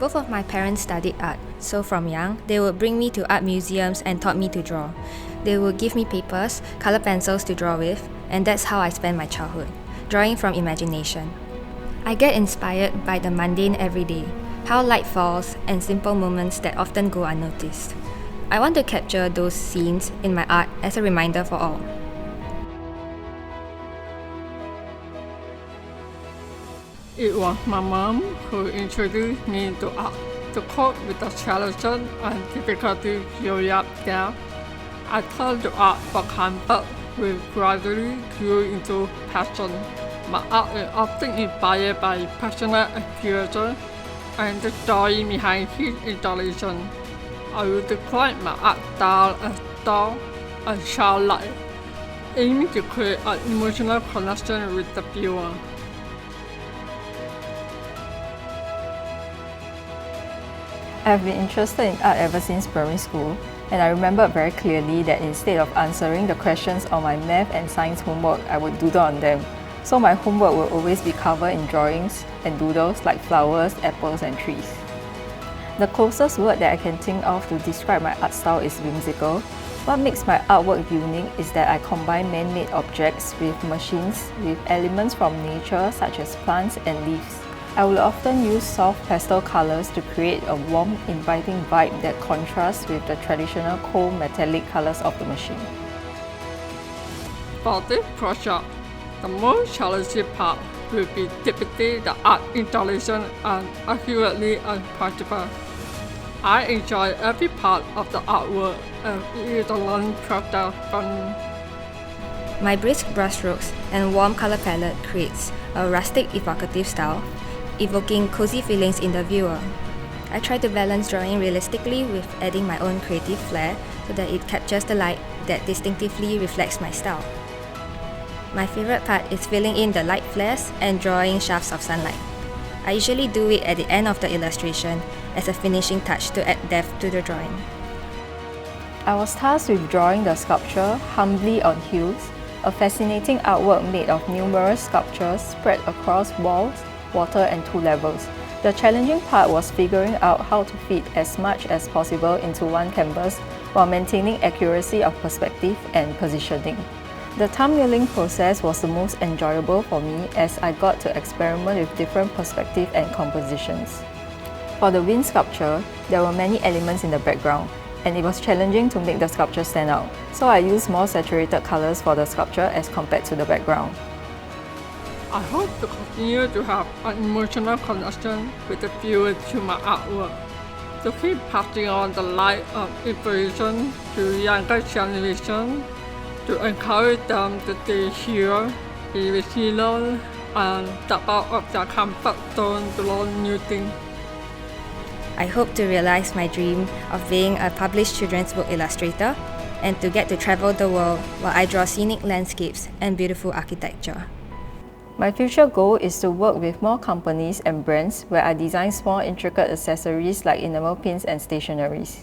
Both of my parents studied art, so from young, they would bring me to art museums and taught me to draw. They would give me papers, color pencils to draw with, and that's how I spent my childhood, drawing from imagination. I get inspired by the mundane everyday, how light falls, and simple moments that often go unnoticed. I want to capture those scenes in my art as a reminder for all. It was my mom who introduced me to art. To cope with the challenges and difficulties growing up there, I turned to art for comfort, which gradually grew into passion. My art is often inspired by personal experiences and the story behind each installation. I will describe my art style as strong and childlike, aiming to create an emotional connection with the viewer. I've been interested in art ever since primary school, and I remember very clearly that instead of answering the questions on my math and science homework, I would doodle on them. So my homework will always be covered in drawings and doodles like flowers, apples, and trees. The closest word that I can think of to describe my art style is whimsical. What makes my artwork unique is that I combine man-made objects with machines with elements from nature such as plants and leaves. I will often use soft pastel colors to create a warm, inviting vibe that contrasts with the traditional cold metallic colors of the machine. For this project, the most challenging part will be depicting the art installation as accurately as possible. I enjoy every part of the artwork and it is a learning process for me. My brisk brushstrokes and warm color palette creates a rustic, evocative style, evoking cozy feelings in the viewer. I try to balance drawing realistically with adding my own creative flair so that it captures the light that distinctively reflects my style. My favorite part is filling in the light flares and drawing shafts of sunlight. I usually do it at the end of the illustration as a finishing touch to add depth to the drawing. I was tasked with drawing the sculpture Humbly on Hills, a fascinating artwork made of numerous sculptures spread across walls, water, and 2 levels. The challenging part was figuring out how to fit as much as possible into one canvas while maintaining accuracy of perspective and positioning. The thumb-milling process was the most enjoyable for me as I got to experiment with different perspectives and compositions. For the wind sculpture, there were many elements in the background, and it was challenging to make the sculpture stand out, so I used more saturated colors for the sculpture as compared to the background. I hope to continue to have an emotional connection with the viewer through my artwork, to keep passing on the light of inspiration to younger generations, to encourage them to stay here, be resilient, and step out of their comfort zone to learn new things. I hope to realize my dream of being a published children's book illustrator and to get to travel the world while I draw scenic landscapes and beautiful architecture. My future goal is to work with more companies and brands where I design small intricate accessories like enamel pins and stationeries.